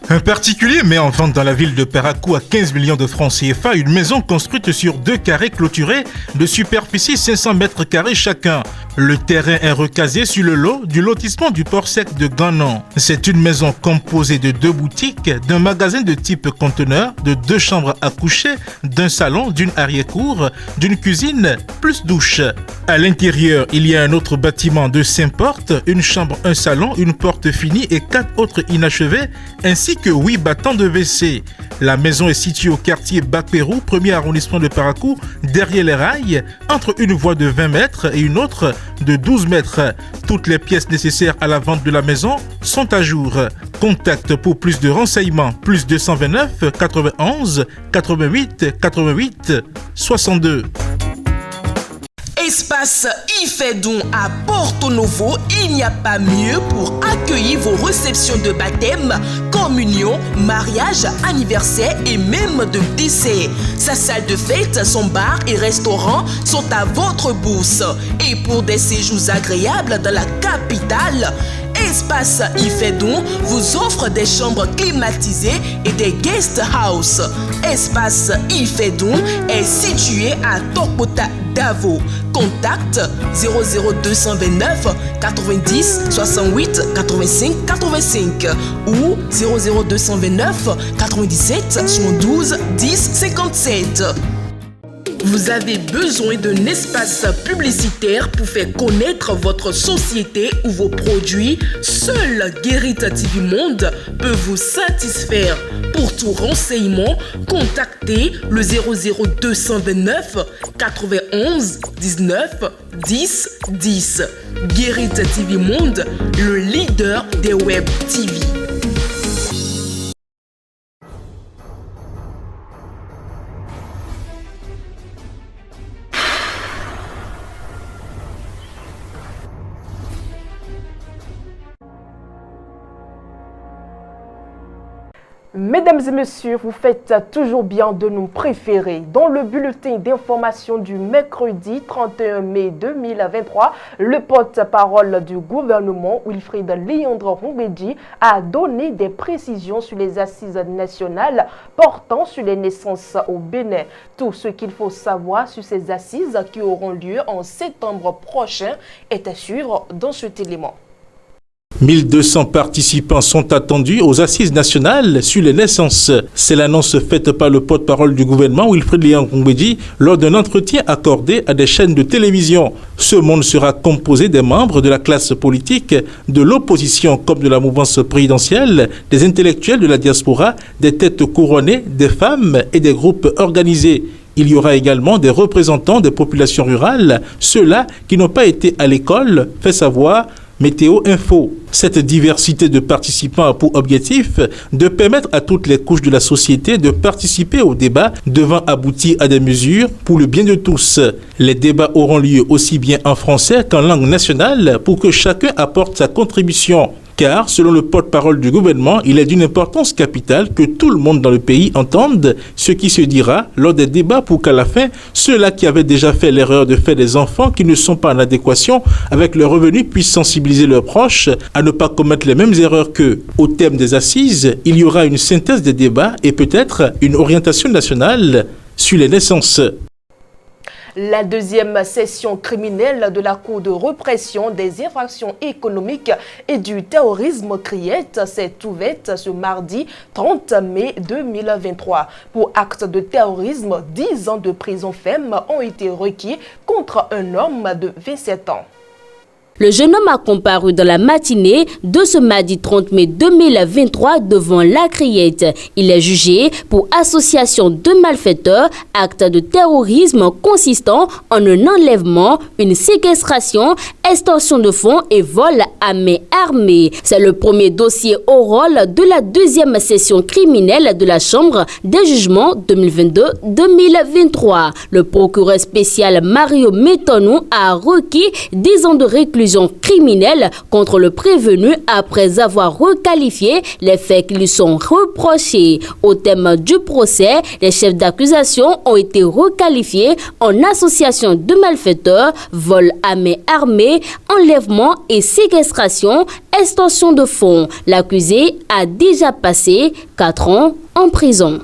Un particulier met en vente dans la ville de Parakou à 15 millions de francs CFA une maison construite sur 2 carrés clôturés de superficie 500 mètres carrés chacun. Le terrain est recasé sur le lot du lotissement du port sec de Ganon. C'est une maison composée de 2 boutiques, d'un magasin de type conteneur, de 2 chambres à coucher, d'un salon, d'une arrière-cour, d'une cuisine, plus douche. À l'intérieur, il y a un autre bâtiment de 5 portes, une chambre, un salon, une porte finie et 4 autres inachevés, ainsi que 8 battants de WC. La maison est située au quartier Bac-Pérou, 1er arrondissement de Parakou, derrière les rails, entre une voie de 20 mètres et une autre de 12 mètres. Toutes les pièces nécessaires à la vente de la maison sont à jour. Contact pour plus de renseignements, plus 229 91 88 88 62. Espace Ifedon à Porto Novo, il n'y a pas mieux pour accueillir vos réceptions de baptême, communion, mariage, anniversaire et même de décès. Sa salle de fête, son bar et restaurant sont à votre bourse. Et pour des séjours agréables dans la capitale, Espace Ifedon vous offre des chambres climatisées et des guest house. Espace Ifedon est situé à Tokota Davo. Contact 00229 90 68 85 85 ou 00229 97 72 10 57. Vous avez besoin d'un espace publicitaire pour faire connaître votre société ou vos produits? Seul Guérit TV Monde peut vous satisfaire. Pour tout renseignement, contactez le 00229 91 19 10 10. Guérit TV Monde, le leader des web TV. Mesdames et messieurs, vous faites toujours bien de nous préférer. Dans le bulletin d'information du mercredi 31 mai 2023, le porte-parole du gouvernement, Wilfried Léandre Ngoubedi, a donné des précisions sur les assises nationales portant sur les naissances au Bénin. Tout ce qu'il faut savoir sur ces assises qui auront lieu en septembre prochain est à suivre dans cet élément. 1200 participants sont attendus aux assises nationales sur les naissances. C'est l'annonce faite par le porte-parole du gouvernement, Wilfried Léandre Ngoubedi, lors d'un entretien accordé à des chaînes de télévision. Ce monde sera composé des membres de la classe politique, de l'opposition comme de la mouvance présidentielle, des intellectuels de la diaspora, des têtes couronnées, des femmes et des groupes organisés. Il y aura également des représentants des populations rurales, ceux-là qui n'ont pas été à l'école, fait savoir Météo Info. Cette diversité de participants a pour objectif de permettre à toutes les couches de la société de participer au débat devant aboutir à des mesures pour le bien de tous. Les débats auront lieu aussi bien en français qu'en langue nationale pour que chacun apporte sa contribution. Car, selon le porte-parole du gouvernement, il est d'une importance capitale que tout le monde dans le pays entende ce qui se dira lors des débats pour qu'à la fin, ceux-là qui avaient déjà fait l'erreur de faire des enfants qui ne sont pas en adéquation avec leurs revenus puissent sensibiliser leurs proches à ne pas commettre les mêmes erreurs qu'eux. Au terme des assises, il y aura une synthèse des débats et peut-être une orientation nationale sur les naissances. La deuxième session criminelle de la Cour de répression des infractions économiques et du terrorisme CRIET s'est ouverte ce mardi 30 mai 2023. Pour acte de terrorisme, 10 ans de prison ferme ont été requis contre un homme de 27 ans. Le jeune homme a comparu dans la matinée de ce mardi 30 mai 2023 devant la CRIET. Il est jugé pour association de malfaiteurs, acte de terrorisme consistant en un enlèvement, une séquestration, extorsion de fonds et vol à main armée. C'est le premier dossier au rôle de la deuxième session criminelle de la Chambre des jugements 2022-2023. Le procureur spécial Mario Metonou a requis 10 ans de réclusion criminelle contre le prévenu après avoir requalifié les faits qui lui sont reprochés. Au terme du procès, les chefs d'accusation ont été requalifiés en association de malfaiteurs, vol à main armée, enlèvement et séquestration, extorsion de fonds. L'accusé a déjà passé 4 ans en prison.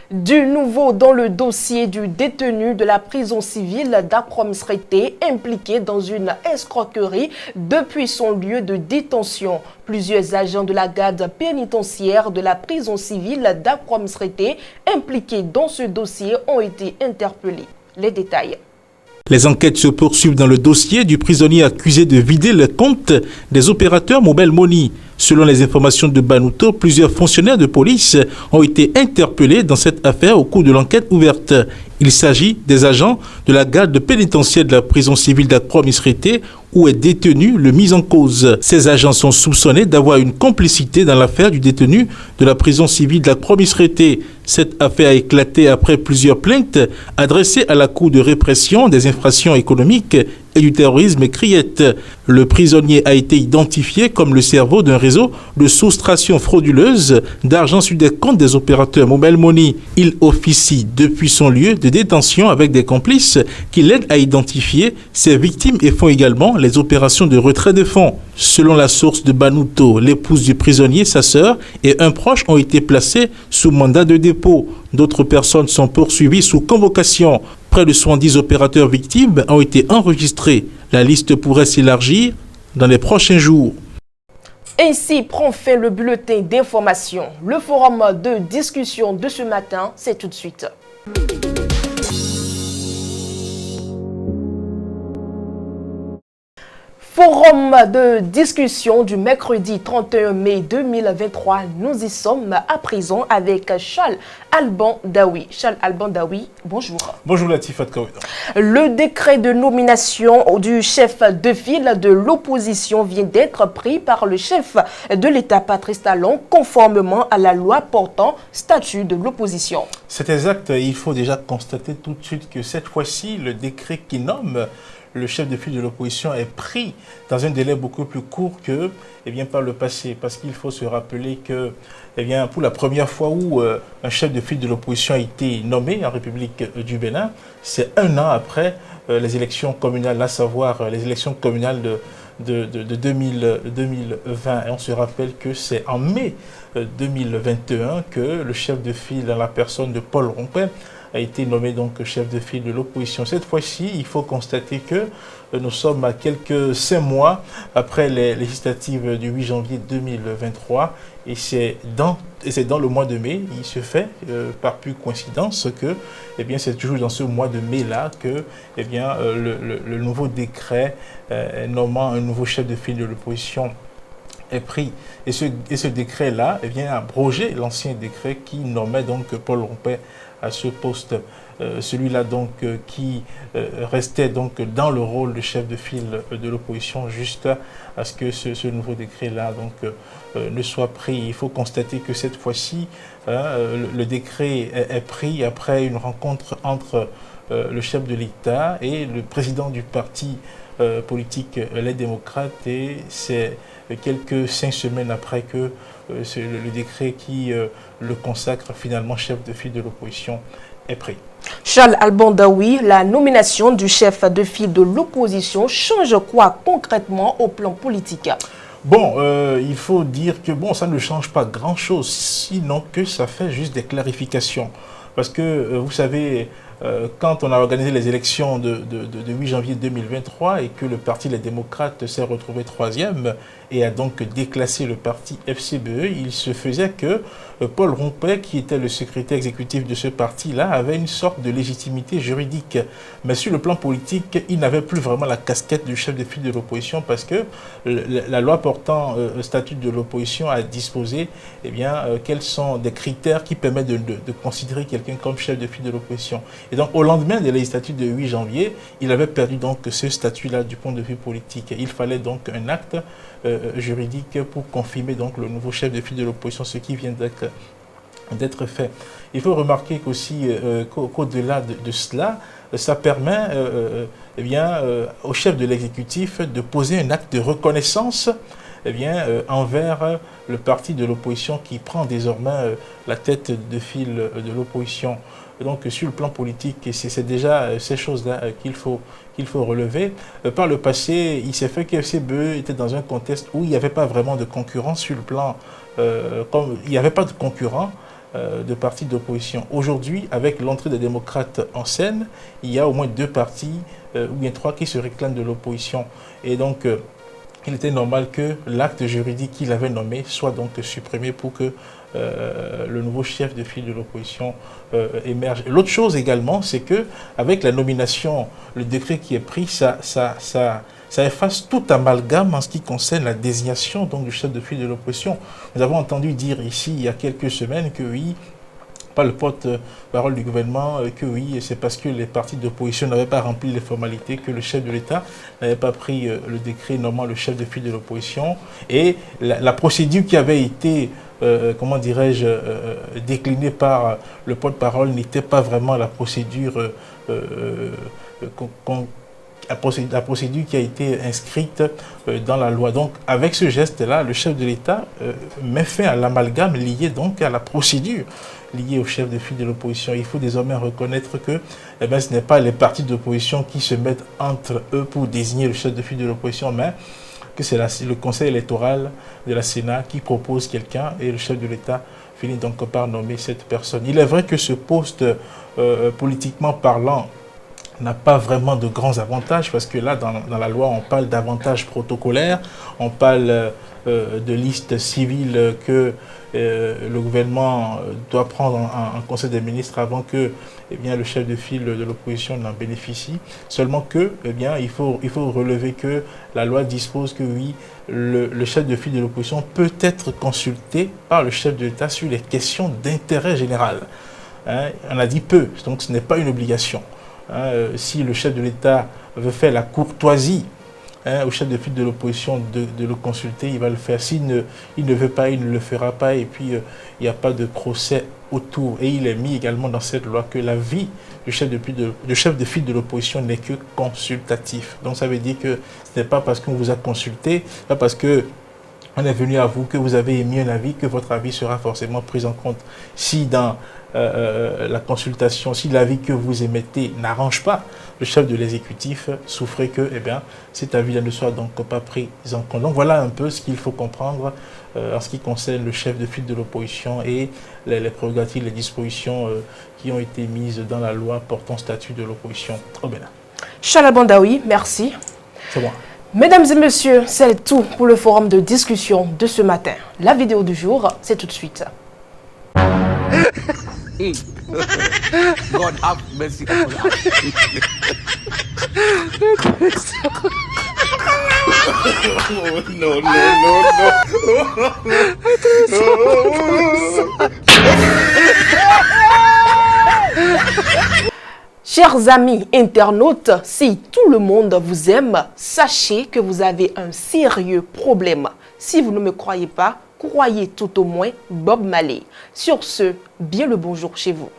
Du nouveau dans le dossier du détenu de la prison civile d'Akrom Sreté impliqué dans une escroquerie depuis son lieu de détention. Plusieurs agents de la garde pénitentiaire de la prison civile d'Akrom Sreté impliqués dans ce dossier ont été interpellés. Les détails. Les enquêtes se poursuivent dans le dossier du prisonnier accusé de vider le compte des opérateurs Mobile Money. Selon les informations de Banouto, plusieurs fonctionnaires de police ont été interpellés dans cette affaire au cours de l'enquête ouverte. Il s'agit des agents de la garde pénitentiaire de la prison civile d'Akrom Sreté où est détenu le mis en cause. Ces agents sont soupçonnés d'avoir une complicité dans l'affaire du détenu de la prison civile d'Akrom Sreté. Cette affaire a éclaté après plusieurs plaintes adressées à la Cour de répression des infractions économiques et du terrorisme Criette. Le prisonnier a été identifié comme le cerveau d'un réseau de soustraction frauduleuse d'argent sur des comptes des opérateurs Mobile Money. Il officie depuis son lieu de détention avec des complices qui l'aident à identifier ses victimes et font également les opérations de retrait de fonds. Selon la source de Banouto, l'épouse du prisonnier, sa sœur et un proche ont été placés sous mandat de dépôt. D'autres personnes sont poursuivies sous convocation. Près de 70 opérateurs victimes ont été enregistrés. La liste pourrait s'élargir dans les prochains jours. Ainsi prend fin le bulletin d'information. Le forum de discussion de ce matin, c'est tout de suite. Forum de discussion du mercredi 31 mai 2023. Nous y sommes à présent avec Charles Alban Daoui. Charles Alban Daoui, bonjour. Bonjour Latifat Kaweda. Le décret de nomination du chef de file de l'opposition vient d'être pris par le chef de l'État Patrice Talon conformément à la loi portant statut de l'opposition. C'est exact. Il faut déjà constater tout de suite que cette fois-ci, le décret qui nomme le chef de file de l'opposition est pris dans un délai beaucoup plus court que par le passé. Parce qu'il faut se rappeler que pour la première fois où un chef de file de l'opposition a été nommé en République du Bénin, c'est 1 an après les élections communales, à savoir les élections communales de 2020. Et on se rappelle que c'est en mai 2021 que le chef de file, dans la personne de Paul Rompin, a été nommé donc chef de file de l'opposition. Cette fois-ci, il faut constater que nous sommes à quelques 5 mois après les législatives du 8 janvier 2023 et c'est dans le mois de mai, il se fait par pure coïncidence que c'est toujours dans ce mois de mai-là que le nouveau décret nommant un nouveau chef de file de l'opposition est pris. Et ce décret-là a abrogé l'ancien décret qui nommait donc Paul Rompin à ce poste. Celui-là donc qui restait donc dans le rôle de chef de file de l'opposition jusqu'à ce que ce nouveau décret-là donc ne soit pris. Il faut constater que cette fois-ci, le décret est pris après une rencontre entre le chef de l'État et le président du parti politique Les Démocrates, et c'est quelques 5 semaines après que le décret qui le consacre finalement chef de file de l'opposition est pris. Charles Alban Daoui, la nomination du chef de file de l'opposition change quoi concrètement au plan politique? Bon, il faut dire que ça ne change pas grand-chose, sinon que ça fait juste des clarifications. Parce que, vous savez, quand on a organisé les élections de 8 janvier 2023 et que le parti Les Démocrates s'est retrouvé 3e et a donc déclassé le parti FCBE, il se faisait que Paul Rompin, qui était le secrétaire exécutif de ce parti-là, avait une sorte de légitimité juridique. Mais sur le plan politique, il n'avait plus vraiment la casquette du chef de file de l'opposition parce que la loi portant statut de l'opposition a disposé quels sont des critères qui permettent de considérer quelqu'un comme chef de file de l'opposition. Et donc, au lendemain des législatives de 8 janvier, il avait perdu donc ce statut-là du point de vue politique. Il fallait donc un acte juridique pour confirmer donc le nouveau chef de file de l'opposition, ce qui vient d'être fait. Il faut remarquer qu'aussi qu'au-delà de cela, ça permet au chef de l'exécutif de poser un acte de reconnaissance envers le parti de l'opposition qui prend désormais la tête de file de l'opposition. Donc sur le plan politique, c'est déjà ces choses-là qu'il faut relever. Par le passé, il s'est fait que FCBE était dans un contexte où il n'y avait pas vraiment de concurrence sur le plan, comme il n'y avait pas de concurrent de partis d'opposition. Aujourd'hui, avec l'entrée des démocrates en scène, il y a au moins 2 partis, ou bien 3 qui se réclament de l'opposition. Et donc, il était normal que l'acte juridique qu'il avait nommé soit donc supprimé pour que le nouveau chef de file de l'opposition émerge. L'autre chose également, c'est que avec la nomination, le décret qui est pris, ça efface tout amalgame en ce qui concerne la désignation donc, du chef de file de l'opposition. Nous avons entendu dire ici, il y a quelques semaines, que oui, pas le porte-parole du gouvernement, que oui, c'est parce que les partis d'opposition n'avaient pas rempli les formalités, que le chef de l'État n'avait pas pris le décret nommant le chef de file de l'opposition. Et la procédure qui avait été, comment dirais-je, déclinée par le porte-parole n'était pas vraiment la procédure la procédure qui a été inscrite dans la loi. Donc, avec ce geste-là, le chef de l'État met fin à l'amalgame lié donc à la procédure liée au chef de file de l'opposition. Il faut désormais reconnaître que ce n'est pas les partis d'opposition qui se mettent entre eux pour désigner le chef de file de l'opposition, mais que c'est le conseil électoral de la Sénat qui propose quelqu'un et le chef de l'État finit donc par nommer cette personne. Il est vrai que ce poste, politiquement parlant, n'a pas vraiment de grands avantages parce que là, dans la loi, on parle d'avantages protocolaires, on parle de listes civiles que le gouvernement doit prendre en Conseil des ministres avant que le chef de file de l'opposition n'en bénéficie. Seulement que, il faut relever que la loi dispose que oui, le chef de file de l'opposition peut être consulté par le chef de l'État sur les questions d'intérêt général. On a dit peu, donc ce n'est pas une obligation. Si le chef de l'État veut faire la courtoisie au chef de file de l'opposition de le consulter, il va le faire. S'il ne veut pas, il ne le fera pas. Et puis, il n'y a pas de procès autour. Et il est mis également dans cette loi que l'avis du chef de file de l'opposition n'est que consultatif. Donc, ça veut dire que ce n'est pas parce qu'on vous a consulté, pas parce que on est venu à vous que vous avez émis un avis, que votre avis sera forcément pris en compte. Si dans la consultation, si l'avis que vous émettez n'arrange pas le chef de l'exécutif, souffrez que cet avis-là ne soit donc pas pris en compte. Donc voilà un peu ce qu'il faut comprendre en ce qui concerne le chef de file de l'opposition et les prérogatives, les dispositions qui ont été mises dans la loi portant statut de l'opposition au Bénin. Chala Bandaoui, merci. C'est bon. Mesdames et messieurs, c'est tout pour le forum de discussion de ce matin. La vidéo du jour, c'est tout de suite. God have mercy upon us. Oh, no. Chers amis internautes, si tout le monde vous aime, sachez que vous avez un sérieux problème. Si vous ne me croyez pas, croyez tout au moins Bob Marley. Sur ce, bien le bonjour chez vous.